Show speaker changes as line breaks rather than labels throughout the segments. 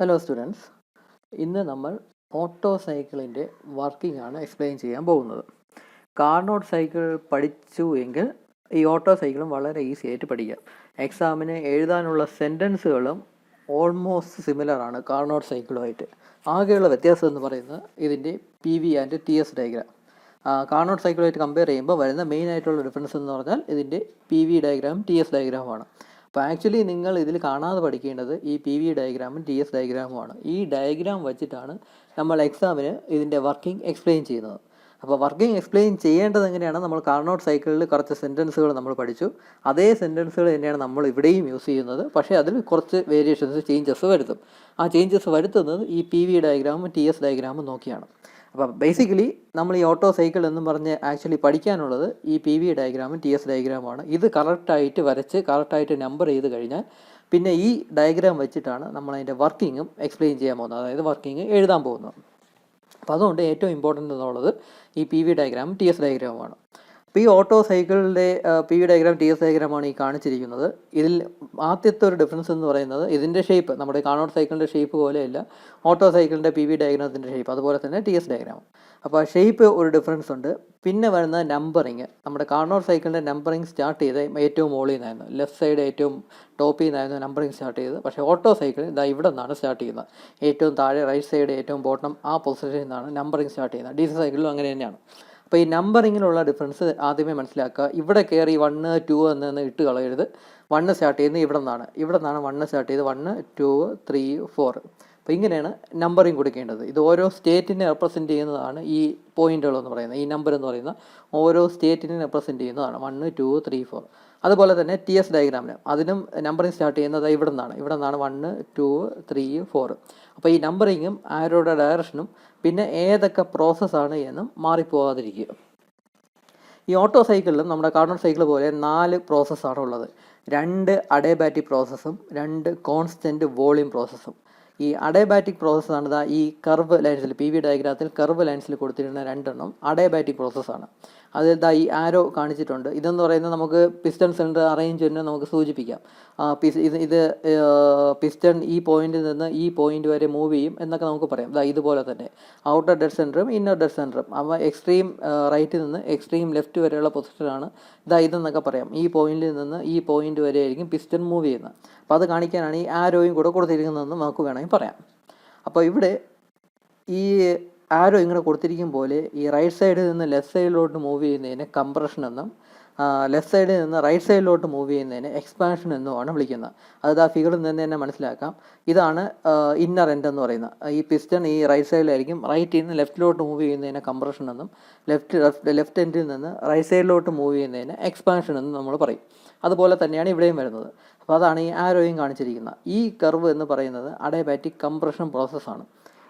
Hello students, ഇന്ന് നമ്മൾ auto സൈക്കിളിൻ്റെ വർക്കിംഗ് ആണ് എക്സ്പ്ലെയിൻ ചെയ്യാൻ പോകുന്നത്. കാർനോട്ട് സൈക്കിൾ പഠിച്ചു എങ്കിൽ ഈ ഓട്ടോ സൈക്കിളും വളരെ ഈസി ആയിട്ട് പഠിക്കാം. എക്സാമിന് എഴുതാനുള്ള സെൻറ്റൻസുകളും ഓൾമോസ്റ്റ് സിമിലർ ആണ് കാർനോട്ട് സൈക്കിളുമായിട്ട്. ആകെയുള്ള വ്യത്യാസം എന്ന് പറയുന്നത് ഇതിൻ്റെ PV and TS diagram. Carnot സൈക്കിളുമായിട്ട് കമ്പയർ ചെയ്യുമ്പോൾ വരുന്ന മെയിൻ ആയിട്ടുള്ള ഡിഫറൻസ് എന്ന് പറഞ്ഞാൽ ഇതിൻ്റെ PV ഡയഗ്രാം TS ഡയഗ്രാമാണ്. അപ്പോൾ ആക്ച്വലി നിങ്ങൾ ഇതിൽ കാണാതെ പഠിക്കേണ്ടത് ഈ PV ഡയഗ്രാമും TS ഡയഗ്രാമുമാണ്. ഈ ഡയഗ്രാം വെച്ചിട്ടാണ് നമ്മൾ എക്സാമിന് ഇതിൻ്റെ വർക്കിംഗ് എക്സ്പ്ലെയിൻ ചെയ്യുന്നത്. അപ്പോൾ വർക്കിംഗ് എക്സ്പ്ലെയിൻ ചെയ്യേണ്ടത് എങ്ങനെയാണ്? നമ്മൾ കാർനോട്ട് സൈക്കിളിൽ കുറച്ച് സെൻറ്റൻസുകൾ നമ്മൾ പഠിച്ചു. അതേ സെൻറ്റൻസുകൾ തന്നെയാണ് നമ്മൾ ഇവിടെയും യൂസ് ചെയ്യുന്നത്. പക്ഷേ അതിൽ കുറച്ച് വേരിയേഷൻസ്, ചേഞ്ചസ് വരുത്തും. ആ ചേഞ്ചസ് വരുത്തുന്നത് ഈ PV ഡയഗ്രാമും TS ഡയഗ്രാമും നോക്കിയാണ്. അപ്പോൾ ബേസിക്കലി നമ്മൾ ഈ ഓട്ടോ സൈക്കിൾ എന്നും പറഞ്ഞ് ആക്ച്വലി പഠിക്കാനുള്ളത് ഈ PV ഡയഗ്രാമും TS ഡയഗ്രാമുമാണ്. ഇത് കറക്റ്റായിട്ട് വരച്ച് കറക്റ്റായിട്ട് നമ്പർ ചെയ്ത് കഴിഞ്ഞാൽ പിന്നെ ഈ ഡയഗ്രാം വെച്ചിട്ടാണ് നമ്മൾ അതിൻ്റെ വർക്കിങ്ങും എക്സ്പ്ലെയിൻ ചെയ്യാൻ പോകുന്നത്, അതായത് വർക്കിംഗ് എഴുതാൻ പോകുന്നത്. അപ്പോൾ അതുകൊണ്ട് ഏറ്റവും ഇമ്പോർട്ടൻ്റ് എന്നുള്ളത് ഈ PV ഡയഗ്രാമും TS ഡയഗ്രാമുമാണ്. അപ്പോൾ ഈ ഓട്ടോ സൈക്കിളിൻ്റെ PV ഡയഗ്രാം TS ഡയഗ്രാമാണ് ഈ കാണിച്ചിരിക്കുന്നത്. ഇതിൽ ആദ്യത്തെ ഒരു ഡിഫറൻസ് എന്ന് പറയുന്നത് ഇതിൻ്റെ ഷേപ്പ് നമ്മുടെ കാർനോട്ട് സൈക്കിളിൻ്റെ ഷേപ്പ് പോലെയല്ല ഓട്ടോ സൈക്കിളിൻ്റെ PV ഡയഗ്രാമത്തിൻ്റെ ഷേപ്പ്, അതുപോലെ തന്നെ TS ഡയഗ്രാം. അപ്പോൾ ഷേപ്പ് ഒരു ഡിഫറൻസ് ഉണ്ട്. പിന്നെ വരുന്ന നമ്പറിങ്, നമ്മുടെ കാർനോട്ട് സൈക്കിളിൻ്റെ നമ്പറിങ് സ്റ്റാർട്ട് ചെയ്ത് ഏറ്റവും മുകളിൽ നിന്നായിരുന്നു, ലെഫ്റ്റ് സൈഡ് ഏറ്റവും ടോപ്പിൽ നിന്നായിരുന്നു നമ്പറിങ് സ്റ്റാർട്ട് ചെയ്തത്. പക്ഷേ ഓട്ടോ സൈക്കിളിൽ ഇതാ ഇവിടെ നിന്നാണ് സ്റ്റാർട്ട് ചെയ്യുന്നത്. ഏറ്റവും താഴെ റൈറ്റ് സൈഡ് ഏറ്റവും ബോട്ടം ആ പൊസിഷനിൽ നിന്നാണ് നമ്പറിങ് സ്റ്റാർട്ട് ചെയ്യുന്നത്. DC സൈക്കിളിലും അങ്ങനെ തന്നെയാണ്. അപ്പോൾ ഈ നമ്പറിങ്ങിലുള്ള ഡിഫറൻസ് ആദ്യമേ മനസ്സിലാക്കുക. ഇവിടെ കയറി 1, 2 എന്ന് ഇട്ട് കളയരുത്. 1 സ്റ്റാർട്ട് ചെയ്യുന്നത് ഇവിടെ നിന്നാണ് 1 സ്റ്റാർട്ട് ചെയ്ത് 1, 2, 3, 4. അപ്പോൾ ഇങ്ങനെയാണ് നമ്പറിങ് കൊടുക്കേണ്ടത്. ഇത് ഓരോ സ്റ്റേറ്റിനെ റെപ്രസെൻറ്റ് ചെയ്യുന്നതാണ് ഈ പോയിന്റുകളെന്ന് പറയുന്നത്. ഈ നമ്പർ എന്ന് പറയുന്ന ഓരോ സ്റ്റേറ്റിനെ റെപ്രസെൻറ്റ് ചെയ്യുന്നതാണ് 1, 2, 3, 4. അതുപോലെ തന്നെ TS ഡയഗ്രാമിന് അതിനും നമ്പറിങ് സ്റ്റാർട്ട് ചെയ്യുന്നത് ഇവിടെ നിന്നാണ് 1, 2, 3, 4. അപ്പോൾ ഈ നമ്പറിങ്ങും ആരോടെ ഡയറക്ഷനും പിന്നെ ഏതൊക്കെ പ്രോസസ്സാണ് എന്നും മാറിപ്പോകാതിരിക്കുക. ഈ ഓട്ടോ സൈക്കിളിലും നമ്മുടെ കാർനോട്ട് സൈക്കിൾ പോലെ 4 പ്രോസസ്സാണ് ഉള്ളത്. 2 അഡയബാറ്റിക് പ്രോസസ്സും 2 കോൺസ്റ്റൻറ്റ് വോളിയം പ്രോസസ്സും. ഈ അഡയബാറ്റിക് പ്രോസസ്സാണ് ഈ കർവ് ലൈൻസിൽ PV ഡയഗ്രാമത്തിൽ കർവ് ലൈൻസിൽ കൊടുത്തിരുന്ന 2 അഡയബാറ്റിക് പ്രോസസ്സാണ്. അത് ഈ ആരോ കാണിച്ചിട്ടുണ്ട്. ഇതെന്ന് പറയുന്നത് നമുക്ക് പിസ്റ്റൺ സിലിണ്ടർ അറേഞ്ച്മെൻറ്റിനെ നമുക്ക് സൂചിപ്പിക്കാം. ഇത് പിസ്റ്റൺ ഈ പോയിന്റിൽ നിന്ന് ഈ പോയിന്റ് വരെ മൂവ് ചെയ്യും എന്നൊക്കെ നമുക്ക് പറയാം. ഇതുപോലെ തന്നെ ഔട്ടർ ഡെഡ് സെൻറ്ററും ഇന്നർ ഡെഡ് സെൻറ്ററും അവ എക്സ്ട്രീം റൈറ്റിൽ നിന്ന് എക്സ്ട്രീം ലെഫ്റ്റ് വരെയുള്ള പൊസിഷനാണ് ഇതെന്നൊക്കെ പറയാം. ഈ പോയിന്റിൽ നിന്ന് ഈ പോയിന്റ് വരെ ആയിരിക്കും പിസ്റ്റൺ മൂവ് ചെയ്യുന്നത്. അപ്പോൾ അത് കാണിക്കാനാണ് ഈ ആരോയും കൂടെ കൊടുത്തിരിക്കുന്നതെന്ന് നമുക്ക് വേണമെങ്കിൽ പറയാം. അപ്പോൾ ഇവിടെ ഈ ആരോ ഇങ്ങനെ കൊടുത്തിരിക്കും പോലെ ഈ റൈറ്റ് സൈഡിൽ നിന്ന് ലെഫ്റ്റ് സൈഡിലോട്ട് മൂവ് ചെയ്യുന്നതിന് കംപ്രഷൻ എന്നും ലെഫ്റ്റ് സൈഡിൽ നിന്ന് റൈറ്റ് സൈഡിലോട്ട് മൂവ് ചെയ്യുന്നതിന് എക്സ്പാൻഷൻ എന്നുമാണ് വിളിക്കുന്നത്. അത് ഫിഗറിൽ നിന്ന് തന്നെ മനസ്സിലാക്കാം. ഇതാണ് ഇന്നർ എൻഡ് എന്ന് പറയുന്നത്. ഈ പിസ്റ്റൺ ഈ റൈറ്റ് സൈഡിലായിരിക്കും. റൈറ്റിൽ നിന്ന് ലെഫ്റ്റിലോട്ട് മൂവ് ചെയ്യുന്നതിന് കംപ്രഷൻ എന്നും ലെഫ്റ്റ് എൻഡിൽ നിന്ന് റൈറ്റ് സൈഡിലോട്ട് മൂവ് ചെയ്യുന്നതിന് എക്സ്പാൻഷൻ എന്നും നമ്മൾ പറയും. അതുപോലെ തന്നെയാണ് ഇവിടെയും വരുന്നത്. അപ്പോൾ അതാണ് ഈ ആരോയും കാണിച്ചിരിക്കുന്നത്. ഈ കർവ് എന്ന് പറയുന്നത് അഡയബാറ്റിക് കംപ്രഷൻ പ്രോസസ്സാണ്.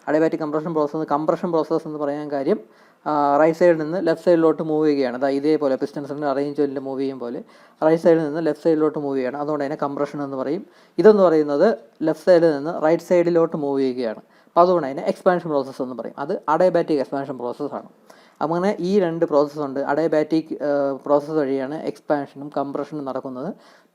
അഡയബാറ്റിക് കംപ്രഷൻ പ്രോസസ്സ് എന്ന് പറയാൻ കാര്യം റൈറ്റ് സൈഡിൽ നിന്ന് ലെഫ്റ്റ് സൈഡിലോട്ട് മൂവ് ചെയ്യുകയാണ്. ഇതേപോലെ പിസ്റ്റൺസിൻ്റെ അറേഞ്ച്മെൻറ്റിൽ മൂവ് ചെയ്യും പോലെ റൈറ്റ് സൈഡിൽ നിന്ന് ലെഫ്റ്റ് സൈഡിലോട്ട് മൂവ് ചെയ്യുകയാണ്. അതുകൊണ്ട് തന്നെ കംപ്രഷൻ എന്ന് പറയും. ഇതെന്ന് പറയുന്നത് ലെഫ്റ്റ് സൈഡിൽ നിന്ന് റൈറ്റ് സൈഡിലോട്ട് മൂവ് ചെയ്യുകയാണ്. അപ്പോൾ അതുകൊണ്ട് തന്നെ എക്സ്പാൻഷൻ പ്രോസസ്സ് എന്ന് പറയും. അത് അഡയബാറ്റിക് എക്സ്പാൻഷൻ പ്രോസസ്സാണ്. അങ്ങനെ ഈ 2 പ്രോസസ്സുണ്ട്. അഡയബാറ്റിക് പ്രോസസ്സ് വഴിയാണ് എക്സ്പാൻഷനും കംപ്രഷനും നടക്കുന്നത്.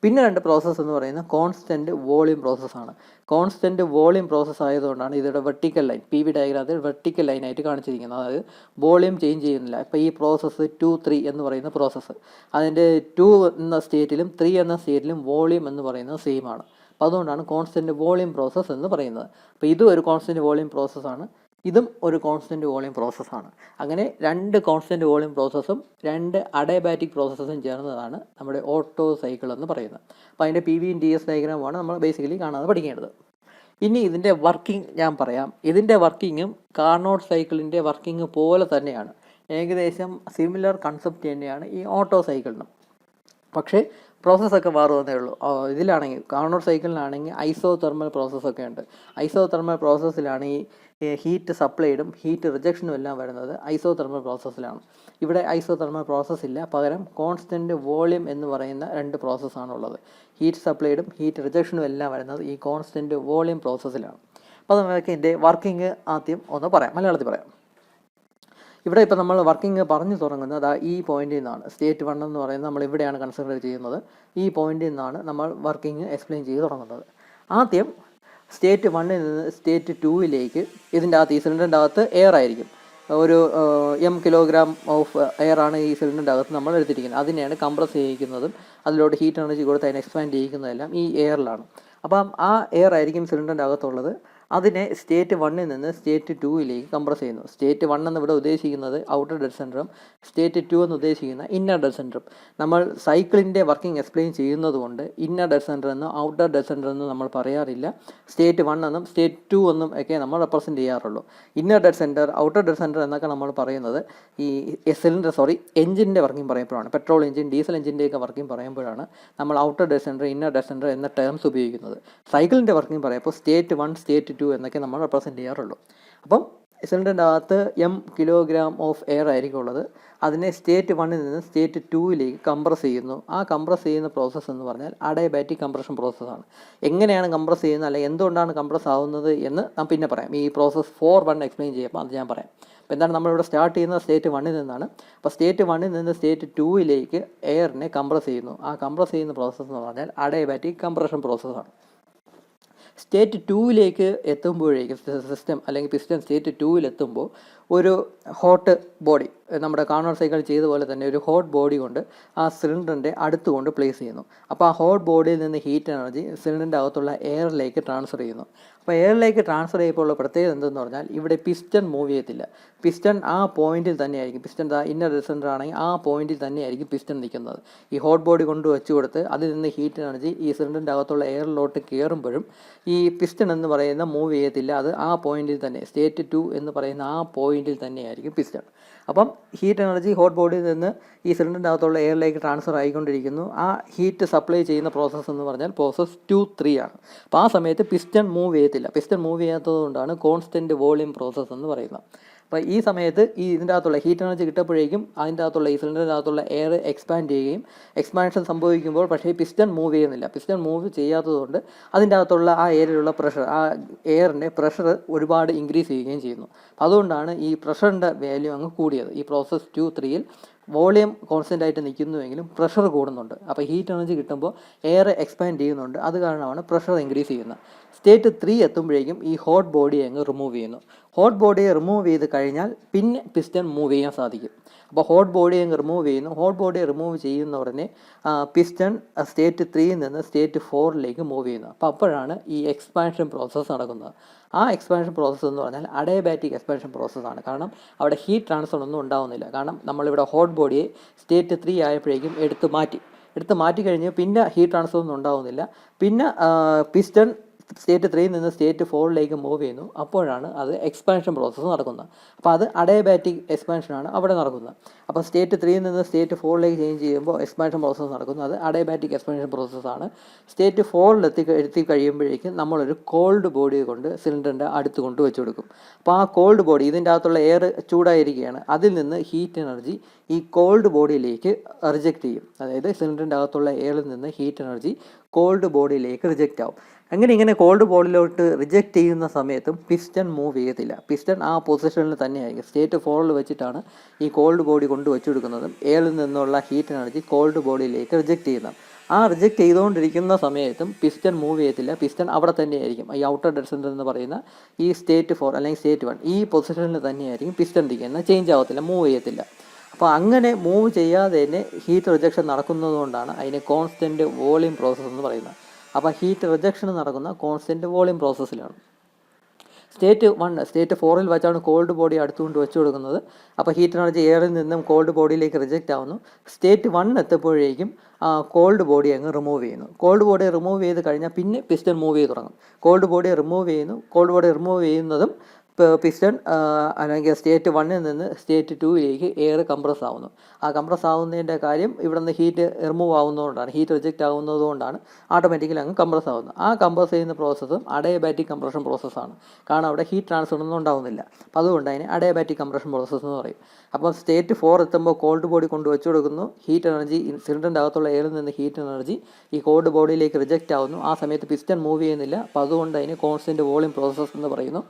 പിന്നെ 2 പ്രോസസ്സ് എന്ന് പറയുന്നത് കോൺസ്റ്റൻറ്റ് വോളിയം പ്രോസസ്സാണ്. കോൺസ്റ്റൻറ്റ് വോളിയം പ്രോസസ്സ് ആയതുകൊണ്ടാണ് ഇതിയുടെ വെർട്ടിക്കൽ ലൈൻ PV ഡയഗ്രാമത്തിൽ വെർട്ടിക്കൽ ലൈനായിട്ട് കാണിച്ചിരിക്കുന്നത്. അതായത് വോളിയം ചേഞ്ച് ചെയ്യുന്നില്ല. ഇപ്പോൾ ഈ പ്രോസസ്സ് 2, 3 എന്ന് പറയുന്ന പ്രോസസ്സ്, അതിൻ്റെ 2 എന്ന സ്റ്റേറ്റിലും 3 എന്ന സ്റ്റേറ്റിലും വോളിയം എന്ന് പറയുന്നത് സെയിം ആണ്. അപ്പോൾ അതുകൊണ്ടാണ് കോൺസ്റ്റൻറ്റ് വോളിയം പ്രോസസ്സ് എന്ന് പറയുന്നത്. അപ്പോൾ ഇതും ഒരു കോൺസ്റ്റൻറ്റ് വോളിയം പ്രോസസ്സാണ്, ഇതും ഒരു കോൺസ്റ്റൻറ്റ് വോളിയം പ്രോസസ്സാണ്. അങ്ങനെ 2 കോൺസ്റ്റൻറ്റ് വോളിയം പ്രോസസ്സും 2 അഡയബാറ്റിക് പ്രോസസ്സും ചേർന്നതാണ് നമ്മുടെ ഓട്ടോ സൈക്കിൾ എന്ന് പറയുന്നത്. അപ്പോൾ അതിൻ്റെ PVയും TS ഡയഗ്രാമുമാണ് നമ്മൾ ബേസിക്കലി കാണാതെ പഠിക്കേണ്ടത്. ഇനി ഇതിൻ്റെ വർക്കിംഗ് ഞാൻ പറയാം. ഇതിൻ്റെ വർക്കിങ്ങും കാർനോട്ട് സൈക്കിളിൻ്റെ വർക്കിംഗ് പോലെ തന്നെയാണ്. ഏകദേശം സിമിലർ കൺസെപ്റ്റ് തന്നെയാണ് ഈ ഓട്ടോ സൈക്കിളിനും. പക്ഷേ പ്രോസസ്സൊക്കെ മാറുമെന്നേ ഉള്ളൂ. ഇതിലാണെങ്കിൽ കാർനോട്ട് സൈക്കിളിനാണെങ്കിൽ ഐസോതെർമൽ പ്രോസസ്സൊക്കെ ഉണ്ട്. ഐസോതെർമൽ പ്രോസസ്സിലാണ് ഈ ഹീറ്റ് സപ്ലൈഡും ഹീറ്റ് റിജക്ഷനും എല്ലാം വരുന്നത് ഐസോതെർമൽ പ്രോസസ്സിലാണ്. ഇവിടെ ഐസോതെർമൽ പ്രോസസ്സ് ഇല്ല, പകരം കോൺസ്റ്റൻറ്റ് വോളിയം എന്ന് പറയുന്ന 2 പ്രോസസ്സാണുള്ളത്. ഹീറ്റ് സപ്ലൈഡും ഹീറ്റ് റിജക്ഷനും എല്ലാം വരുന്നത് ഈ കോൺസ്റ്റൻറ്റ് വോളിയം പ്രോസസ്സിലാണ്. അപ്പോൾ നമുക്ക് ഇതിൻ്റെ വർക്കിംഗ് ആദ്യം ഒന്ന് പറയാം, മലയാളത്തിൽ പറയാം. ഇവിടെ ഇപ്പോൾ നമ്മൾ വർക്കിംഗ് പറഞ്ഞു തുടങ്ങുന്നത് ഈ പോയിന്റിൽ നിന്നാണ്. സ്റ്റേറ്റ് 1 എന്ന് പറയുന്നത് നമ്മൾ ഇവിടെയാണ് കൺസിഡർ ചെയ്യുന്നത്. ഈ പോയിന്റിൽ നിന്നാണ് നമ്മൾ വർക്കിംഗ് എക്സ്പ്ലെയിൻ ചെയ്ത് തുടങ്ങുന്നത്. ആദ്യം സ്റ്റേറ്റ് 1 നിന്ന് സ്റ്റേറ്റ് 2 ഇതിൻ്റെ അകത്ത്, ഈ സിലിണ്ടറിൻ്റെ അകത്ത് എയർ ആയിരിക്കും. ഒരു കിലോഗ്രാം ഓഫ് എയറാണ് ഈ സിലിണ്ടറിൻ്റെ അകത്ത് നമ്മൾ എടുത്തിരിക്കുന്നത്. അതിനെയാണ് കംപ്രസ് ചെയ്യിക്കുന്നതും അതിലോട്ട് ഹീറ്റ് എനർജി കൊടുത്ത് അതിനെ എക്സ്പാൻഡ് ചെയ്യിക്കുന്നതെല്ലാം ഈ എയറിലാണ്. അപ്പം ആ എയർ ആയിരിക്കും സിലിണ്ടറിൻ്റെ അകത്തുള്ളത്. അതിനെ സ്റ്റേറ്റ് 1 നിന്ന് സ്റ്റേറ്റ് 2 കംപ്രസ് ചെയ്യുന്നു. സ്റ്റേറ്റ് 1 എന്ന് ഇവിടെ ഉദ്ദേശിക്കുന്നത് ഔട്ടർ ഡെഡ് സെൻറ്ററും സ്റ്റേറ്റ് 2 എന്ന് ഉദ്ദേശിക്കുന്ന ഇന്നർ ഡെഡ് സെൻറ്ററും. നമ്മൾ സൈക്കിളിൻ്റെ വർക്കിംഗ് എക്സ്പ്ലെയിൻ ചെയ്യുന്നത് കൊണ്ട് ഇന്നർ ഡെഡ് സെൻറ്റർ എന്നും ഔട്ടർ ഡെഡ് സെൻറ്റർ എന്നും നമ്മൾ പറയാറില്ല. സ്റ്റേറ്റ് 1 എന്നും സ്റ്റേറ്റ് 2 എന്നും ഒക്കെ നമ്മൾ റെപ്രസെൻറ്റ് ചെയ്യാറുള്ളൂ. Inner dead centre, outer dead centre എന്നൊക്കെ നമ്മൾ പറയുന്നത് ഈ എഞ്ചിൻ്റെ വർക്കിംഗ് പറയുമ്പോഴാണ്. പെട്രോൾ എഞ്ചിൻ, ഡീസൽ എഞ്ചിൻ്റെയൊക്കെ വർക്കിംഗ് പറയുമ്പോഴാണ് നമ്മൾ outer dead centre, inner dead centre എന്ന ടേംസ് ഉപയോഗിക്കുന്നത്. സൈക്കിളിൻ്റെ വർക്കിംഗ് പറയുമ്പോൾ സ്റ്റേറ്റ് 1, സ്റ്റേറ്റ് 2 എന്നൊക്കെ നമ്മൾ റെപ്രസെൻറ്റ് ചെയ്യാറുള്ളൂ. അപ്പം സിലിണ്ടറിൻ്റെ അകത്ത് കിലോഗ്രാം ഓഫ് എയർ ആയിരിക്കും ഉള്ളത്. അതിനെ സ്റ്റേറ്റ് 1 നിന്ന് സ്റ്റേറ്റ് 2 കംപ്രസ് ചെയ്യുന്നു. ആ കംപ്രസ് ചെയ്യുന്ന പ്രോസസ്സ് എന്ന് പറഞ്ഞാൽ അഡയബാറ്റിക് കംപ്രഷൻ പ്രോസസ്സാണ്. എങ്ങനെയാണ് കംപ്രസ് ചെയ്യുന്നത്, അല്ലെങ്കിൽ എന്തുകൊണ്ടാണ് കംപ്രസ് ആവുന്നത് എന്ന് ഞാൻ പിന്നെ പറയാം. ഈ പ്രോസസ്സ് 4.1 എക്സ്പ്ലെയിൻ ചെയ്യുമ്പോൾ അത് ഞാൻ പറയാം. അപ്പോൾ എന്താണ്, നമ്മളിവിടെ സ്റ്റാർട്ട് ചെയ്യുന്നത് സ്റ്റേറ്റ് 1 നിന്നാണ്. അപ്പോൾ സ്റ്റേറ്റ് 1 നിന്ന് സ്റ്റേറ്റ് 2 എയറിനെ കംപ്രസ് ചെയ്യുന്നു. ആ കംപ്രസ് ചെയ്യുന്ന പ്രോസസ്സ് എന്ന് പറഞ്ഞാൽ അഡയബാറ്റിക് കംപ്രഷൻ പ്രോസസ്സാണ്. സ്റ്റേറ്റ് 2 എത്തുമ്പോഴേക്കും സിസ്റ്റം അല്ലെങ്കിൽ പിസ്റ്റൺ സ്റ്റേറ്റ് 2 എത്തുമ്പോൾ ഒരു ഹോട്ട് ബോഡി, നമ്മുടെ കാർനോട്ട് സൈക്കിൾ ചെയ്ത പോലെ തന്നെ ഒരു ഹോട്ട് ബോഡി കൊണ്ട് ആ സിലിണ്ടറിൻ്റെ അടുത്ത് കൊണ്ട് പ്ലേസ് ചെയ്യുന്നു. അപ്പോൾ ആ ഹോട്ട് ബോഡിയിൽ നിന്ന് ഹീറ്റ് എനർജി സിലിണ്ടറിൻ്റെ അകത്തുള്ള എയറിലേക്ക് ട്രാൻസ്ഫർ ചെയ്യുന്നു. അപ്പോൾ എയറിലേക്ക് ട്രാൻസ്ഫർ ചെയ്യുമ്പോൾ ഉള്ള പ്രത്യേകത എന്തെന്ന് പറഞ്ഞാൽ ഇവിടെ പിസ്റ്റൺ മൂവ് ചെയ്യത്തില്ല. പിസ്റ്റൺ ആ പോയിന്റിൽ തന്നെയായിരിക്കും. പിസ്റ്റൺ ഇന്നർ ഡെഡ് സെൻറ്റർ ആണെങ്കിൽ ആ പോയിന്റിൽ തന്നെയായിരിക്കും പിസ്റ്റൺ നിൽക്കുന്നത്. ഈ ഹോട്ട് ബോഡി കൊണ്ട് വെച്ച് കൊടുത്ത് അതിൽ നിന്ന് ഹീറ്റ് എനർജി ഈ സിലിണ്ടറിൻ്റെ അകത്തുള്ള എയറിലോട്ട് കയറുമ്പോഴും ഈ പിസ്റ്റൺ എന്ന് പറയുന്ന മൂവ് ചെയ്യത്തില്ല. അത് ആ പോയിന്റിൽ തന്നെ, സ്റ്റേറ്റ് 2 എന്ന് പറയുന്ന ആ പോയിന്റിൽ തന്നെയായിരിക്കും പിസ്റ്റൺ. അപ്പം ഹീറ്റ് എനർജി ഹോട്ട് ബോഡിയിൽ നിന്ന് ഈ സിലിണ്ടറിൻ്റെ അകത്തുള്ള എയറിലേക്ക് ട്രാൻസ്ഫർ ആയിക്കൊണ്ടിരിക്കുന്നു. ആ ഹീറ്റ് സപ്ലൈ ചെയ്യുന്ന പ്രോസസ്സ് എന്ന് പറഞ്ഞാൽ പ്രോസസ്സ് 2-3 ആണ്. അപ്പോൾ ആ സമയത്ത് പിസ്റ്റൺ മൂവ് ചെയ്യത്തില്ല. പിസ്റ്റൺ മൂവ് ചെയ്യാത്തത് കൊണ്ടാണ് കോൺസ്റ്റൻറ്റ് വോളിയം പ്രോസസ്സ് എന്ന് പറയുന്നത്. അപ്പോൾ ഈ സമയത്ത് ഇതിൻ്റെ അകത്തുള്ള ഹീറ്റ് എനർജി കിട്ടപ്പോഴേക്കും അതിൻ്റെ അകത്തുള്ള ഈ സിലിണ്ടറിൻ്റെ അകത്തുള്ള എയർ എക്സ്പാൻഡ് ചെയ്യുകയും, എക്സ്പാൻഷൻ സംഭവിക്കുമ്പോൾ പക്ഷേ പിസ്റ്റൺ മൂവ് ചെയ്യുന്നില്ല. പിസ്റ്റൺ മൂവ് ചെയ്യാത്തതുകൊണ്ട് അതിൻ്റെ അകത്തുള്ള ആ എയറിലുള്ള പ്രഷർ, ആ എയറിൻ്റെ പ്രഷർ ഒരുപാട് ഇൻക്രീസ് ചെയ്യുകയും ചെയ്യുന്നു. അതുകൊണ്ടാണ് ഈ പ്രഷറിൻ്റെ വാല്യൂ അങ്ങ് കൂടിയത്. ഈ പ്രോസസ്സ് 2-3 വോളിയം കോൺസ്റ്റൻ്റ് ആയിട്ട് നിൽക്കുന്നുവെങ്കിലും പ്രഷർ കൂടുന്നുണ്ട്. അപ്പോൾ ഹീറ്റ് എനർജി കിട്ടുമ്പോൾ എയർ എക്സ്പാൻഡ് ചെയ്യുന്നുണ്ട്. അത് കാരണമാണ് പ്രഷർ ഇൻക്രീസ് ചെയ്യുന്നത്. സ്റ്റേറ്റ് 3 എത്തുമ്പോഴേക്കും ഈ ഹോട്ട് ബോഡിയെ അങ്ങ് റിമൂവ് ചെയ്യുന്നു. ഹോട്ട് ബോഡിയെ റിമൂവ് ചെയ്ത് കഴിഞ്ഞാൽ പിന്നെ പിസ്റ്റൺ മൂവ് ചെയ്യാൻ സാധിക്കും. അപ്പോൾ ഹോട്ട് ബോഡിയെ അങ്ങ് റിമൂവ് ചെയ്യുന്നു. ഹോട്ട് ബോഡിയെ റിമൂവ് ചെയ്യുന്ന ഉടനെ പിസ്റ്റൺ സ്റ്റേറ്റ് 3 നിന്ന് സ്റ്റേറ്റ് 4 മൂവ് ചെയ്യുന്നു. അപ്പോൾ അപ്പോഴാണ് ഈ എക്സ്പാൻഷൻ പ്രോസസ്സ് നടക്കുന്നത്. ആ എക്സ്പാൻഷൻ പ്രോസസ്സ് എന്ന് പറഞ്ഞാൽ അഡയബാറ്റിക് എക്സ്പാൻഷൻ പ്രോസസ്സാണ്. കാരണം അവിടെ ഹീറ്റ് ട്രാൻസ്ഫർ ഒന്നും ഉണ്ടാവുന്നില്ല. കാരണം നമ്മളിവിടെ ഹോട്ട് ബോഡിയെ സ്റ്റേറ്റ് 3 ആയപ്പോഴേക്കും എടുത്ത് മാറ്റി കഴിഞ്ഞ് പിന്നെ ഹീറ്റ് ട്രാൻസ്ഫർ ഒന്നും ഉണ്ടാവുന്നില്ല. പിന്നെ പിസ്റ്റൺ സ്റ്റേറ്റ് 3 നിന്ന് സ്റ്റേറ്റ് 4 മൂവ് ചെയ്യുന്നു. അപ്പോഴാണ് അത് എക്സ്പാൻഷൻ പ്രോസസ്സ് നടക്കുന്നത്. അപ്പോൾ അത് അഡയബാറ്റിക് എക്സ്പാൻഷനാണ് അവിടെ നടക്കുന്നത്. അപ്പോൾ സ്റ്റേറ്റ് 3 നിന്ന് സ്റ്റേറ്റ് 4 ചേഞ്ച് ചെയ്യുമ്പോൾ എക്സ്പാൻഷൻ പ്രോസസ്സ് നടക്കുന്നു. അത് അഡയബാറ്റിക് എക്സ്പാൻഷൻ പ്രോസസ്സാണ്. സ്റ്റേറ്റ് 4 എത്തി കഴിയുമ്പോഴേക്കും നമ്മളൊരു കോൾഡ് ബോഡി കൊണ്ട് സിലിണ്ടറിൻ്റെ അടുത്ത് കൊണ്ട് വെച്ച് കൊടുക്കും. അപ്പോൾ ആ കോൾഡ് ബോഡി, ഇതിൻ്റെ അകത്തുള്ള എയർ ചൂടായിരിക്കുകയാണ്. അതിൽ നിന്ന് ഹീറ്റ് എനർജി ഈ കോൾഡ് ബോഡിയിലേക്ക് റിജക്റ്റ് ചെയ്യും. അതായത് സിലിണ്ടറിൻ്റെ അകത്തുള്ള എയറിൽ നിന്ന് ഹീറ്റ് എനർജി കോൾഡ് ബോഡിയിലേക്ക് റിജക്റ്റ് ആവും. ഇങ്ങനെ കോൾഡ് ബോഡിയിലോട്ട് റിജക്റ്റ് ചെയ്യുന്ന സമയത്തും പിസ്റ്റൺ മൂവ് ചെയ്യത്തില്ല. പിസ്റ്റൺ ആ പൊസിഷനിൽ തന്നെയായിരിക്കും. സ്റ്റേറ്റ് 4 വെച്ചിട്ടാണ് ഈ കോൾഡ് ബോഡി കൊണ്ട് വെച്ചെടുക്കുന്നതും എയറിൽ നിന്നുള്ള ഹീറ്റ് എനർജി കോൾഡ് ബോഡിയിലേക്ക് റിജക്റ്റ് ചെയ്യുന്നത്. ആ റിജക്റ്റ് ചെയ്തുകൊണ്ടിരിക്കുന്ന സമയത്തും പിസ്റ്റൺ മൂവ് ചെയ്യത്തില്ല. പിസ്റ്റൺ അവിടെ തന്നെയായിരിക്കും. ഈ ഔട്ടർ ഡെഡ് സെൻറ്റർ എന്ന് പറയുന്ന ഈ സ്റ്റേറ്റ് 4 അല്ലെങ്കിൽ സ്റ്റേറ്റ് 1 ഈ പൊസിഷനിൽ തന്നെയായിരിക്കും പിസ്റ്റൺ ഇരിക്കുന്നത്. ചേഞ്ച് ആവത്തില്ല, മൂവ് ചെയ്യത്തില്ല. അപ്പോൾ അങ്ങനെ മൂവ് ചെയ്യാതെ തന്നെ ഹീറ്റ് റിജക്ഷൻ നടക്കുന്നതുകൊണ്ടാണ് അതിനെ കോൺസ്റ്റൻറ്റ് വോളിയം പ്രോസസ്സ് എന്ന് പറയുന്നത്. അപ്പോൾ ഹീറ്റ് റിജക്ഷൻ നടക്കുന്ന കോൺസ്റ്റൻറ്റ് വോളിയം പ്രോസസ്സിലാണ്. സ്റ്റേറ്റ് 4 വെച്ചാണ് കോൾഡ് ബോഡി അടുത്തുകൊണ്ട് വെച്ച് കൊടുക്കുന്നത്. അപ്പോൾ ഹീറ്റ് എനർജി എയറിൽ നിന്നും കോൾഡ് ബോഡിയിലേക്ക് റിജക്റ്റ് ആവുന്നു. സ്റ്റേറ്റ് 1 എത്തുമ്പോഴേക്കും കോൾഡ് ബോഡി അങ്ങ് റിമൂവ് ചെയ്യുന്നു. കോൾഡ് ബോഡി റിമൂവ് ചെയ്ത് കഴിഞ്ഞാൽ പിന്നെ പിസ്റ്റൺ മൂവ് ചെയ്ത് തുടങ്ങും. കോൾഡ് ബോഡി റിമൂവ് ചെയ്യുന്നു. കോൾഡ് ബോഡി റിമൂവ് ചെയ്യുന്നതും പിസ്റ്റൺ അല്ലെങ്കിൽ സ്റ്റേറ്റ് 1 നിന്ന് സ്റ്റേറ്റ് 2 എയർ കംപ്രസ് ആവുന്നു. ആ കംപ്രസ് ആവുന്നതിൻ്റെ കാര്യം ഇവിടെ നിന്ന് ഹീറ്റ് റിമൂവ് ആവുന്നതുകൊണ്ടാണ്, ഹീറ്റ് റിജക്റ്റ് ആവുന്നതുകൊണ്ടാണ് ഓട്ടോമാറ്റിക്കലി അങ്ങ് കംപ്രസ് ആവുന്നത്. ആ കംപ്രസ് ചെയ്യുന്ന പ്രോസസ്സും അഡയബാറ്റിക് കംപ്രഷൻ പ്രോസസ്സാണ്. കാരണം അവിടെ ഹീറ്റ് ട്രാൻസ്ഫർ ഒന്നും ഉണ്ടാവുന്നില്ല. അപ്പോൾ അതുകൊണ്ട് അതിന് അഡയബാറ്റിക് കംപ്രഷൻ പ്രോസസ്സ് എന്ന് പറയും. അപ്പോൾ സ്റ്റേറ്റ് 4 എത്തുമ്പോൾ കോൾഡ് ബോഡി കൊണ്ട് വെച്ച് കൊടുക്കുന്നു. ഹീറ്റ് എനർജി സിലിണ്ടറിൻ്റെ അകത്തുള്ള എയറിൽ നിന്ന് ഹീറ്റ് എനർജി ഈ കോൾഡ് ബോഡിയിലേക്ക് റിജക്റ്റ് ആവുന്നു. ആ സമയത്ത് പിസ്റ്റൺ മൂവ് ചെയ്യുന്നില്ല. അപ്പോൾ അതുകൊണ്ട് അതിന് കോൺസ്റ്റൻറ്റ് വോളിയം പ്രോസസ്സ് എന്ന് പറയുന്നു.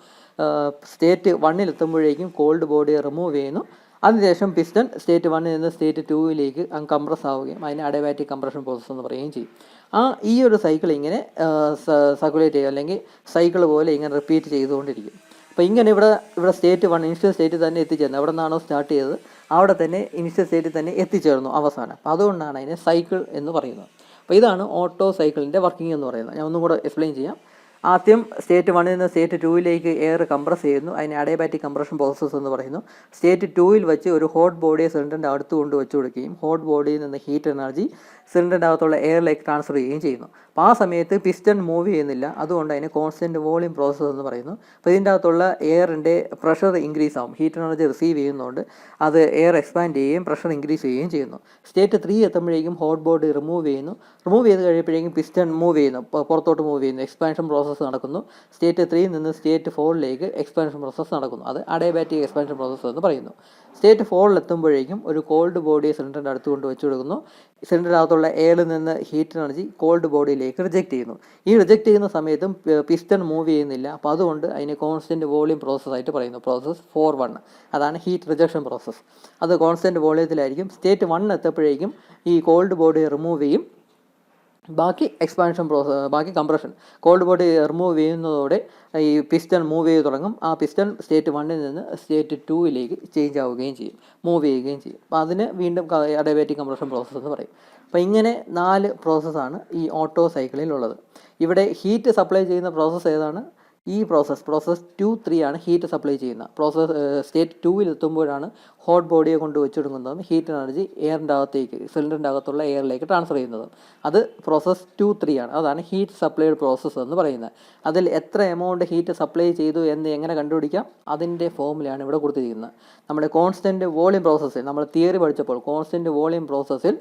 സ്റ്റേറ്റ് 1 എത്തുമ്പോഴേക്കും കോൾഡ് ബോഡിയെ റിമൂവ് ചെയ്യുന്നു. അതിനുശേഷം പിസ്റ്റൺ സ്റ്റേറ്റ് 1 നിന്ന് സ്റ്റേറ്റ് 2 കംപ്രസ് ആവുകയും അതിനെ അഡിയാബാറ്റിക് കംപ്രഷൻ പ്രോസസ്സ് എന്ന് പറയുകയും ചെയ്യും. ഈ ഒരു സൈക്കിൾ ഇങ്ങനെ സർക്കുലേറ്റ് ചെയ്യുക, അല്ലെങ്കിൽ സൈക്കിൾ പോലെ ഇങ്ങനെ റിപ്പീറ്റ് ചെയ്തുകൊണ്ടിരിക്കും. അപ്പോൾ ഇങ്ങനെ ഇവിടെ സ്റ്റേറ്റ് 1 ഇനിഷ്യൽ സ്റ്റേറ്റ് തന്നെ എത്തിച്ചേർന്നു. എവിടെ നിന്നാണോ സ്റ്റാർട്ട് ചെയ്തത് അവിടെ തന്നെ ഇനിഷ്യൽ സ്റ്റേറ്റിൽ തന്നെ എത്തിച്ചേർന്നു അവസാനം. അപ്പോൾ അതുകൊണ്ടാണ് അതിനെ സൈക്കിൾ എന്ന് പറയുന്നത്. അപ്പോൾ ഇതാണ് ഓട്ടോ സൈക്കിളിൻ്റെ വർക്കിംഗ് എന്ന് പറയുന്നത്. ഞാൻ ഒന്നും കൂടെ എക്സ്പ്ലെയിൻ ചെയ്യാം. ആദ്യം സ്റ്റേറ്റ് 1 നിന്ന് സ്റ്റേറ്റ് 2 എയർ കംപ്രസ് ചെയ്യുന്നു. അതിനെ അഡിയാബാറ്റിക് കംപ്രഷൻ പ്രോസസ്സ് എന്ന് പറയുന്നു. സ്റ്റേറ്റ് 2 വെച്ച് ഒരു ഹോട്ട് ബോഡിയെ സിലിണ്ടറിൻ്റെ അടുത്ത് കൊണ്ട് വെച്ച് കൊടുക്കുകയും ഹോട്ട് ബോഡിയിൽ നിന്ന് ഹീറ്റ് എനർജി സിലിണ്ടറിൻ്റെ അകത്തുള്ള എയറിലേക്ക് ട്രാൻസ്ഫർ ചെയ്യുകയും ചെയ്യുന്നു. അപ്പോൾ ആ സമയത്ത് പിസ്റ്റൺ മൂവ് ചെയ്യുന്നില്ല. അതുകൊണ്ട് അതിനെ കോൺസ്റ്റൻറ്റ് വോളിയം പ്രോസസ്സ് എന്ന് പറയുന്നു. അപ്പോൾ ഇതിൻ്റെ അകത്തുള്ള എയറിൻ്റെ പ്രഷർ ഇൻക്രീസ് ആവും. ഹീറ്റ് എനർജി റിസീവ് ചെയ്യുന്നതുകൊണ്ട് അത് എയർ എക്സ്പാൻഡ് ചെയ്യുകയും പ്രഷർ ഇൻക്രീസ് ചെയ്യുകയും ചെയ്യുന്നു. സ്റ്റേറ്റ് 3 എത്തുമ്പോഴേക്കും ഹോട്ട് ബോഡി റിമൂവ് ചെയ്യുന്നു. റിമൂവ് ചെയ്ത് കഴിയുമ്പോഴേക്കും പിസ്റ്റൺ മൂവ് ചെയ്യുന്നു, പുറത്തോട്ട് മൂവ് ചെയ്യുന്നു, എക്സ്പാൻഷൻ പ്രോസസ്സ് നടക്കുന്നു. സ്റ്റേറ്റ് 3 നിന്ന് സ്റ്റേറ്റ് 4 എക്സ്പാൻഷൻ പ്രോസസ്സ് നടക്കുന്നു. അത് അഡിയാബാറ്റിക് എക്സ്പാൻഷൻ പ്രോസസ്സ് എന്ന് പറയുന്നു. സ്റ്റേറ്റ് 4 എത്തുമ്പോഴേക്കും ഒരു കോൾഡ് ബോഡിയെ സിലിണ്ടറിൻ്റെ അടുത്ത് കൊണ്ട് വെച്ച് കൊടുക്കുന്നു. സിലിണ്ടറിൻ്റെ അകത്തുള്ള എയറിൽ നിന്ന് ഹീറ്റ് എനർജി കോൾഡ് ബോഡിയിലേക്ക് റിജക്റ്റ് ചെയ്യുന്നു. ഈ റിജക്റ്റ് ചെയ്യുന്ന സമയത്തും പിസ്റ്റൺ മൂവ് ചെയ്യുന്നില്ല. അപ്പോൾ അതുകൊണ്ട് അതിനെ കോൺസ്റ്റൻറ്റ് വോളിയം പ്രോസസ്സായിട്ട് പറയുന്നു. പ്രോസസ്സ് 4-1 അതാണ് ഹീറ്റ് റിജക്ഷൻ പ്രോസസ്സ്. അത് കോൺസ്റ്റൻറ്റ് വോളിയത്തിലായിരിക്കും. സ്റ്റേറ്റ് 1 എത്തുമ്പോഴേക്കും ഈ കോൾഡ് ബോഡി റിമൂവ് ചെയ്യും. ബാക്കി എക്സ്പാൻഷൻ പ്രോസസ്, ബാക്കി കംപ്രഷൻ, കോൾഡ് ബോഡി റിമൂവ് ചെയ്യുന്നതോടെ ഈ പിസ്റ്റൺ മൂവ് ചെയ്ത് തുടങ്ങും. ആ പിസ്റ്റൺ സ്റ്റേറ്റ് 1 നിന്ന് സ്റ്റേറ്റ് 2 ചേഞ്ച് ആവുകയും ചെയ്യും, മൂവ് ചെയ്യുകയും ചെയ്യും. അപ്പോൾ അതിന് വീണ്ടും അഡിയാബാറ്റിക് കംപ്രഷൻ പ്രോസസ്സ് എന്ന് പറയും. അപ്പോൾ ഇങ്ങനെ 4 പ്രോസസ്സാണ് ഈ ഓട്ടോ സൈക്കിളിലുള്ളത്. ഇവിടെ ഹീറ്റ് സപ്ലൈ ചെയ്യുന്ന പ്രോസസ്സ് ഏതാണ്? ഈ പ്രോസസ്സ് 2-3 ആണ് ഹീറ്റ് സപ്ലൈ ചെയ്യുന്ന പ്രോസസ്സ്. സ്റ്റേറ്റ് 2 എത്തുമ്പോഴാണ് ഹോട്ട് ബോഡിയെ കൊണ്ട് വെച്ചെടുക്കുന്നതും ഹീറ്റ് എനർജി എയറിൻ്റെ അകത്തേക്ക്, സിലിണ്ടറിൻ്റെ അകത്തുള്ള എയറിലേക്ക് ട്രാൻസ്ഫർ ചെയ്യുന്നതും. അത് പ്രോസസ്സ് 2-3 ആണ്. അതാണ് ഹീറ്റ് സപ്ലൈഡ് പ്രോസസ്സ് എന്ന് പറയുന്നത്. അതിൽ എത്ര എമൗണ്ട് ഹീറ്റ് സപ്ലൈ ചെയ്തു എന്ന് എങ്ങനെ കണ്ടുപിടിക്കാം? അതിൻ്റെ ഫോമുലയാണ് ഇവിടെ കൊടുത്തിരിക്കുന്നത്. നമ്മുടെ കോൺസ്റ്റൻറ്റ് വോളിയം പ്രോസസ്സിൽ, നമ്മൾ തിയറി പഠിച്ചപ്പോൾ കോൺസ്റ്റൻറ്റ് വോളിയം പ്രോസസ്സിൽ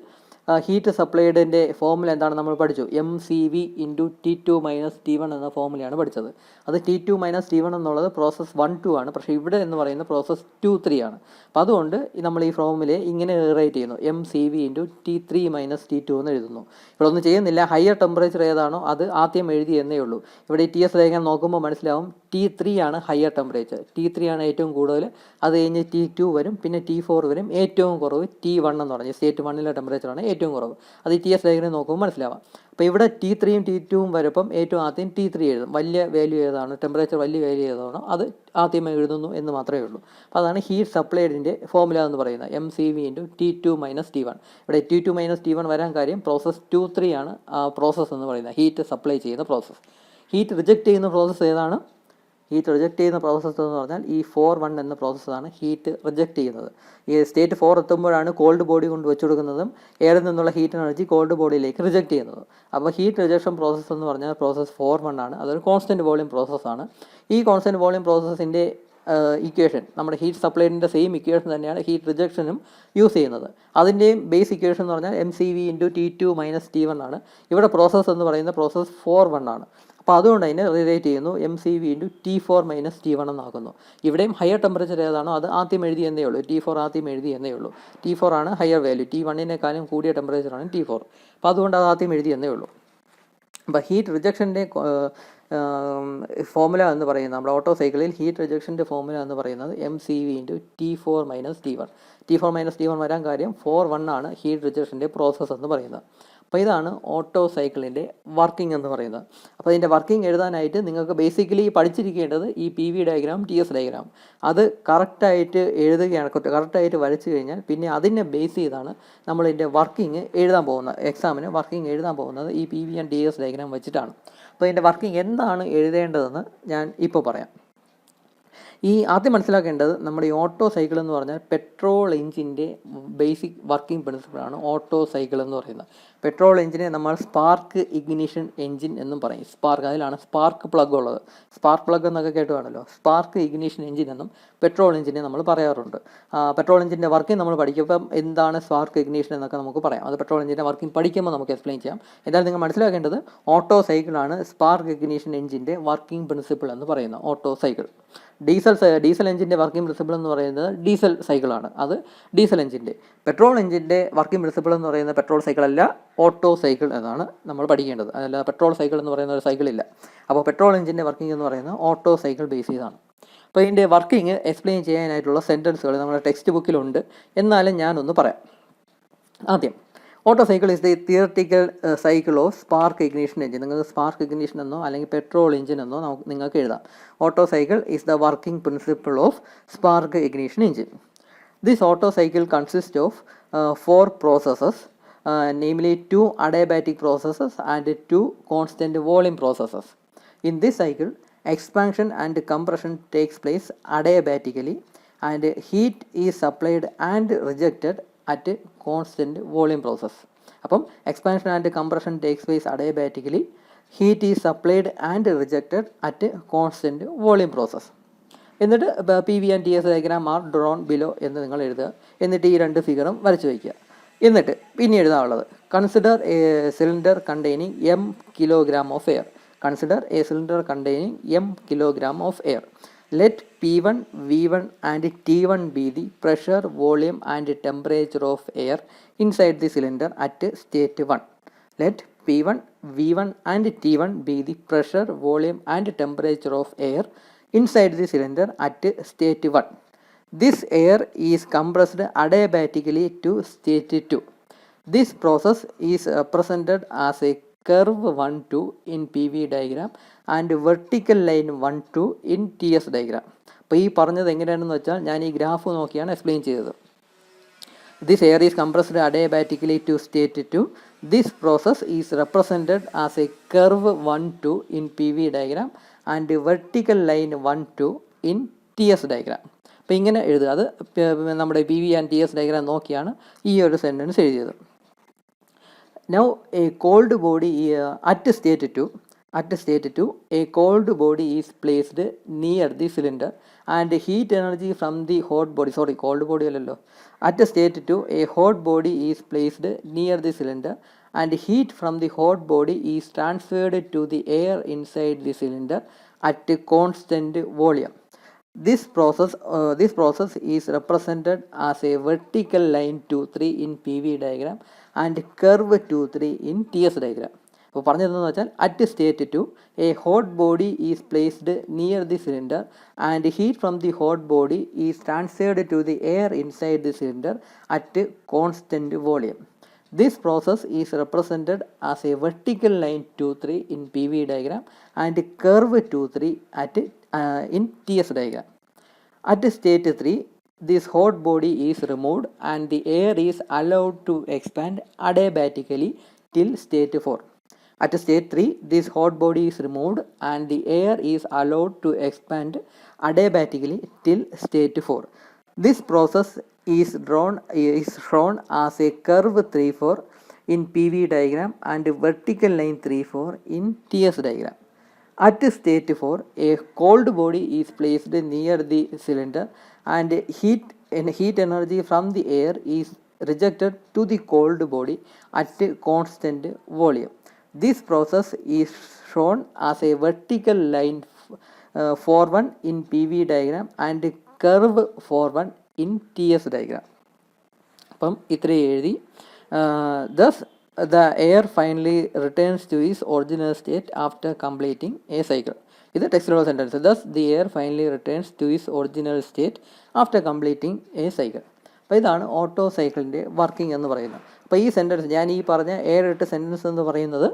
ഹീറ്റ് സപ്ലൈഡിൻ്റെ ഫോമുല എന്താണ് നമ്മൾ പഠിച്ചു? MCV × T2 - T1 എന്ന ഫോമുലയാണ് പഠിച്ചത്. അത് T2 - T1 എന്നുള്ളത് പ്രോസസ്സ് 1-2 ആണ്. പക്ഷേ ഇവിടെ എന്ന് പറയുന്നത് പ്രോസസ്സ് 2-3 ആണ്. അപ്പോൾ അതുകൊണ്ട് നമ്മൾ ഈ ഫോമുലയെ ഇങ്ങനെ റേറ്റ് ചെയ്യുന്നു, MCV × T3 - T2 എന്ന് എഴുതുന്നു. ഇവിടെ ഒന്നും ചെയ്യുന്നില്ല. ഹയർ ടെമ്പറേച്ചർ ഏതാണോ അത് ആദ്യം എഴുതി എന്നേ ഉള്ളൂ. ഇവിടെ ഈ TS ഡയഗ്രം നോക്കുമ്പോൾ മനസ്സിലാവും, T3 ആണ് ഹയർ ടെമ്പറേച്ചർ. T3 ആണ് ഏറ്റവും കൂടുതൽ. അത് കഴിഞ്ഞ് T2 വരും, പിന്നെ T4 വരും. ഏറ്റവും കുറവ് T1 എന്ന് പറഞ്ഞാൽ സ്റ്റേറ്റ് 1 ടെമ്പറേച്ചറാണ് ഏറ്റവും കുറവ്. അത് ഈ TS ഡയഗ്രം നോക്കുമ്പോൾ മനസ്സിലാവാം. അപ്പോൾ ഇവിടെ T3 T2 വരുമ്പം ഏറ്റവും ആദ്യം T3 എഴുതും. വലിയ വാല്യൂ ഏതാണ്, ടെമ്പറേച്ചർ വലിയ വാല്യൂ ഏതാണോ അത് ആദ്യം എഴുതുന്നു എന്ന് മാത്രമേ ഉള്ളൂ. അപ്പോൾ അതാണ് ഹീറ്റ് സപ്ലൈഡിൻ്റെ ഫോമുല എന്ന് പറയുന്നത്, MCV × T2 - T1. ഇവിടെ T2 - T1 വരാൻ കാര്യം പ്രോസസ്സ് 2-3 ആണ് പ്രോസസ്സ് എന്ന് പറയുന്നത്, ഹീറ്റ് സപ്ലൈ ചെയ്യുന്ന പ്രോസസ്സ്. ഹീറ്റ് റിജക്റ്റ് ചെയ്യുന്ന പ്രോസസ്സ് ഏതാണ്? ഹീറ്റ് റിജക്റ്റ് ചെയ്യുന്ന പ്രോസസ്സ് എന്ന് പറഞ്ഞാൽ ഈ 4-1 എന്ന പ്രോസസ്സാണ് ഹീറ്റ് റിജക്റ്റ് ചെയ്യുന്നത്. ഈ സ്റ്റേറ്റ് 4 എത്തുമ്പോഴാണ് കോൾഡ് ബോഡി കൊണ്ട് വെച്ചു കൊടുക്കുന്നതും എയറിൽ നിന്നുള്ള ഹീറ്റ് എനർജി കോൾഡ് ബോഡിയിലേക്ക് റിജക്റ്റ് ചെയ്യുന്നത്. അപ്പോൾ ഹീറ്റ് റിജക്ഷൻ പ്രോസസ്സ് എന്ന് പറഞ്ഞാൽ പ്രോസസ്സ് 4-1 ആണ്. അതൊരു കോൺസ്റ്റൻറ്റ് വോളിയം പ്രോസസ്സാണ്. ഈ കോൺസ്റ്റൻറ്റ് വോളിയം പ്രോസസ്സിൻ്റെ ഇക്വേഷൻ, നമ്മുടെ ഹീറ്റ് സപ്ലൈഡിൻ്റെ സെയിം ഇക്വേഷൻ തന്നെയാണ് ഹീറ്റ് റിജക്ഷനും യൂസ് ചെയ്യുന്നത്. അതിൻ്റെയും ബേസ് ഇക്വേഷൻ എന്ന് പറഞ്ഞാൽ MCV × T2 - T1 ആണ്. ഇവിടെ പ്രോസസ്സ് എന്ന് പറയുന്ന പ്രോസസ്സ് 4-1 ആണ്. അപ്പോൾ അതുകൊണ്ട് അതിനെ റിലേറ്റ് ചെയ്യുന്നു, MCV × T4 - T1 എന്നാക്കുന്നു. ഇവിടെയും ഹയർ ടെമ്പറേച്ചർ ഏതാണോ അത് ആദ്യം എഴുതി എന്നേ ഉള്ളൂ. T4 ആദ്യം എഴുതി എന്നേ ഉള്ളൂ. T4 ആണ് ഹയർ വാല്യൂ. T1 കൂടിയ ടെമ്പറേച്ചറാണ് T4. അപ്പോൾ അതുകൊണ്ട് അത് ആദ്യം എഴുതി എന്നേ ഉള്ളൂ. അപ്പോൾ ഹീറ്റ് റിജക്ഷൻ്റെ ഫോമുല എന്ന് പറയുന്നത്, നമ്മുടെ ഓട്ടോ സൈക്കിളിൽ ഹീറ്റ് റിജക്ഷൻ്റെ ഫോമുല എന്ന് പറയുന്നത് MCV × T4 - T1. T4 - T1 വരാൻ കാര്യം 4-1 ആണ് ഹീറ്റ് റിജക്ഷൻ്റെ പ്രോസസ്സ് എന്ന് പറയുന്നത്. അപ്പോൾ ഇതാണ് ഓട്ടോ സൈക്കിളിൻ്റെ വർക്കിംഗ് എന്ന് പറയുന്നത്. അപ്പോൾ ഇതിൻ്റെ വർക്കിംഗ് എഴുതാനായിട്ട് നിങ്ങൾക്ക് ബേസിക്കലി പഠിച്ചിരിക്കേണ്ടത് ഈ PV ഡയഗ്രാം, TS ഡയഗ്രാം, അത് കറക്റ്റായിട്ട് എഴുതുകയാണ്. കറക്റ്റായിട്ട് വരച്ചു കഴിഞ്ഞാൽ പിന്നെ അതിനെ ബേസ് ചെയ്താണ് നമ്മൾ ഇതിൻ്റെ വർക്കിംഗ് എഴുതാൻ പോകുന്നത്. എക്സാമിന് വർക്കിംഗ് എഴുതാൻ പോകുന്നത് ഈ PV ആൻഡ് TS ഡയഗ്രാം വെച്ചിട്ടാണ്. അപ്പോൾ ഇതിൻ്റെ വർക്കിംഗ് എന്താണ് എഴുതേണ്ടതെന്ന് ഞാൻ ഇപ്പോൾ പറയാം. ഈ ആദ്യം മനസ്സിലാക്കേണ്ടത്, നമ്മുടെ ഈ ഓട്ടോ സൈക്കിൾ എന്ന് പറഞ്ഞാൽ പെട്രോൾ എഞ്ചിൻ്റെ ബേസിക് വർക്കിംഗ് പ്രിൻസിപ്പിളാണ് ഓട്ടോ സൈക്കിൾ എന്ന് പറയുന്നത്. പെട്രോൾ എഞ്ചിനെ നമ്മൾ സ്പാർക്ക് ഇഗ്നിഷൻ എഞ്ചിൻ എന്നും പറയും. അതിലാണ് സ്പാർക്ക് പ്ലഗ് ഉള്ളത്. സ്പാർക്ക് പ്ലഗ് എന്നൊക്കെ കേട്ടുവാണല്ലോ. സ്പാർക്ക് ഇഗ്നിഷൻ എഞ്ചിൻ എന്നും പെട്രോൾ എഞ്ചിനെ നമ്മൾ പറയാറുണ്ട്. പെട്രോൾ എഞ്ചിൻ്റെ വർക്കിംഗ് നമ്മൾ പഠിക്കുമ്പം എന്താണ് സ്പാർക്ക് ഇഗ്നിഷൻ എന്നൊക്കെ നമുക്ക് പറയാം. അത് പെട്രോൾ എഞ്ചിൻ്റെ വർക്കിംഗ് പഠിക്കുമ്പോൾ നമുക്ക് എക്സ്പ്ലെയിൻ ചെയ്യാം. എന്തായാലും നിങ്ങൾ മനസ്സിലാക്കേണ്ടത് ഓട്ടോ സൈക്കിളാണ് സ്പാർക്ക് ഇഗ്നിഷൻ എഞ്ചിൻ്റെ വർക്കിംഗ് പ്രിൻസിപ്പിൾ എന്ന് പറയുന്നത് ഓട്ടോ സൈക്കിൾ. ഡീസൽ എഞ്ചിൻ്റെ വർക്കിംഗ് പ്രിൻസിപ്പിൾ എന്ന് പറയുന്നത് ഡീസൽ സൈക്കിളാണ്. അത് ഡീസൽ എഞ്ചിൻ്റെ. പെട്രോൾ എഞ്ചിൻ്റെ വർക്കിംഗ് പ്രിൻസിപ്പിൾ എന്ന് പറയുന്നത് പെട്രോൾ സൈക്കിൾ അല്ല, ഓട്ടോ സൈക്കിൾ എന്നാണ് നമ്മൾ പഠിക്കേണ്ടത്. അതല്ല പെട്രോൾ സൈക്കിൾ എന്ന് പറയുന്ന ഒരു സൈക്കിളില്ല. അപ്പോൾ പെട്രോൾ എഞ്ചിൻ്റെ വർക്കിംഗ് എന്ന് പറയുന്നത് ഓട്ടോ സൈക്കിൾ ബേസ് ചെയ്താണ്. അപ്പോൾ ഇതിൻ്റെ വർക്കിംഗ് എക്സ്പ്ലെയിൻ ചെയ്യാനായിട്ടുള്ള സെൻറ്റൻസുകൾ നമ്മുടെ ടെക്സ്റ്റ് ബുക്കിലുണ്ട്. എന്നാലും ഞാനൊന്ന് പറയാം. ആദ്യം, auto cycle is the theoretical cycle of spark ignition engine. നിങ്ങൾക്ക് സ്പാർക്ക് ഇഗ്നീഷൻ എന്നോ അല്ലെങ്കിൽ പെട്രോൾ എഞ്ചിൻ എന്നോ നിങ്ങൾക്ക് എഴുതാം. Auto cycle is the working principle of spark ignition engine. This auto cycle consist of 4 processes, namely 2 adiabatic processes and 2 constant volume processes. In this cycle, expansion and compression takes place adiabatically and heat is supplied and rejected at constant volume process. അപ്പം expansion and compression takes place adiabatically, heat is supplied and rejected at constant volume process. എന്നിട്ട് P V and T S diagram are drawn below എന്ന് നിങ്ങൾ എഴുതുക. എന്നിട്ട് ഈ 2 ഫിഗറും വരച്ചു വയ്ക്കുക. എന്നിട്ട് പിന്നെ എഴുതാനുള്ളത്, consider a cylinder containing m kilogram of air. Consider a cylinder containing m kilogram of air. Let P1, V1 and T1 be the pressure, volume and temperature of air inside the cylinder at state 1. Let P1, V1 and T1 be the pressure, volume and temperature of air inside the cylinder at state 1. This air is compressed adiabatically to state 2. This process is represented as a curve 1-2 in PV diagram and vertical line 1-2 in TS diagram. അപ്പോൾ ഈ പറഞ്ഞത് എങ്ങനെയാണെന്ന് വെച്ചാൽ ഞാൻ ഈ graph നോക്കിയാണ് explain ചെയ്തത്. This air is compressed adiabatically to state 2. This process is represented as a curve 1-2 in PV diagram and vertical line 1-2 in TS diagram. അപ്പോൾ ഇങ്ങനെ എഴുതുക. അത് നമ്മുടെ P V and T S diagram നോക്കിയാണ് ഈ ഒരു സെൻറ്റൻസ് എഴുതിയത്. Now a cold body at state 2, a cold body is placed near the cylinder and heat energy from the hot body, cold body allalo, at state 2 a hot body is placed near the cylinder and heat from the hot body is transferred to the air inside the cylinder at constant volume. This process is represented as a vertical line 2-3 in PV diagram and curve 2-3 in TS diagram. അപ്പോൾ പറഞ്ഞതെന്ന് വെച്ചാൽ at state 2 a hot body is placed near the cylinder and heat from the hot body is transferred to the air inside the cylinder at constant volume. This process is represented as a vertical line 2-3 in PV diagram and curve 2-3 in TS diagram. At state 3, this hot body is removed and the air is allowed to expand adiabatically till state 4. At state 3, this hot body is removed and the air is allowed to expand adiabatically till state 4. This process is shown as a curve 3-4 in PV diagram and vertical line 3-4 in TS diagram. At state 4, a cold body is placed near the cylinder and heat energy from the air is rejected to the cold body at constant volume. This process is shown as a vertical line 4-1 in PV diagram and curve 4-1 in TS diagram. അപ്പം ഇത്രയും എഴുതി. Thus the air finally returns to its original state after completing a cycle. ഇത് ടെക്സ്റ്റിലുള്ള sentence. Thus the air finally returns to its original state after completing a cycle. അപ്പോൾ ഇതാണ് auto സൈക്കിളിൻ്റെ working എന്ന് പറയുന്നത്. അപ്പോൾ ഈ സെൻറ്റൻസ് ഞാൻ ഈ പറഞ്ഞ 7-8 സെൻറ്റൻസ് എന്ന് പറയുന്നത്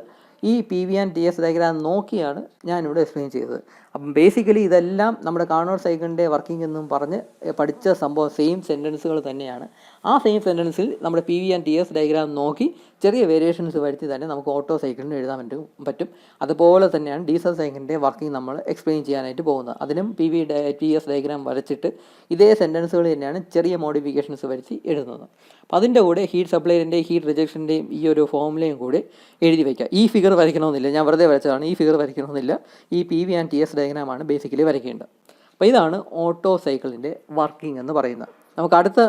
ഈ P V and T S diagram നോക്കിയാണ് ഞാനിവിടെ എക്സ്പ്ലെയിൻ ചെയ്തത്. അപ്പം ബേസിക്കലി ഇതെല്ലാം നമ്മുടെ കാർനോട്ട് സൈക്കിളിൻ്റെ വർക്കിംഗ് എന്നും പറഞ്ഞ് പഠിച്ച സംഭവം സെയിം സെൻറ്റൻസുകൾ തന്നെയാണ്. ആ സെയിം സെൻറ്റൻസിൽ നമ്മുടെ P V and T S diagram നോക്കി ചെറിയ വേരിയേഷൻസ് വരുത്തി തന്നെ നമുക്ക് ഓട്ടോ സൈക്കിളിന് എഴുതാൻ പറ്റും. അതുപോലെ തന്നെയാണ് ഡീസൽ സൈക്കിളിൻ്റെ വർക്കിംഗ് നമ്മൾ എക്സ്പ്ലെയിൻ ചെയ്യാനായിട്ട് പോകുന്നത്. അതിനും P V T S diagram വരച്ചിട്ട് ഇതേ സെൻറ്റൻസുകൾ തന്നെയാണ് ചെറിയ മോഡിഫിക്കേഷൻസ് വരുത്തി എഴുതുന്നത്. അപ്പം അതിൻ്റെ കൂടെ ഹീറ്റ് സപ്ലൈൻ്റെയും ഹീറ്റ് റിജക്ഷൻ്റെയും ഈ ഒരു ഫോമുലയും കൂടി എഴുതി വയ്ക്കുക. ഈ ഫിഗർ വരയ്ക്കണമെന്നില്ല, ഞാൻ വെറുതെ വരച്ചതാണ്. ഈ ഫിഗർ വരയ്ക്കണമെന്നില്ല, ഈ P V and T S ഡയഗ്രാമാണ് ബേസിക്കലി വരയ്ക്കേണ്ടത്. അപ്പോൾ ഇതാണ് ഓട്ടോ സൈക്കിളിൻ്റെ വർക്കിംഗ് എന്ന് പറയുന്നത്. നമുക്ക് അടുത്ത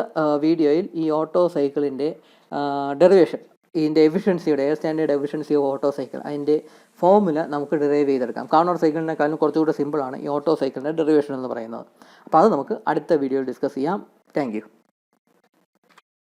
വീഡിയോയിൽ ഈ ഓട്ടോ സൈക്കിളിൻ്റെ ഡെറിവേഷൻ, ഇതിൻ്റെ എഫിഷ്യൻസിയുടെ air standard efficiency of Otto cycle, അതിൻ്റെ ഫോമുല നമുക്ക് ഡിറൈവ് ചെയ്തെടുക്കാം. കാർനോട്ട് സൈക്കിളിനെക്കാളും കുറച്ചുകൂടെ സിമ്പിളാണ് ഈ ഓട്ടോ സൈക്കിളിൻ്റെ ഡെറിവേഷൻ എന്ന് പറയുന്നത്. അപ്പോൾ അത് നമുക്ക് അടുത്ത വീഡിയോയിൽ ഡിസ്കസ് ചെയ്യാം. Thank you.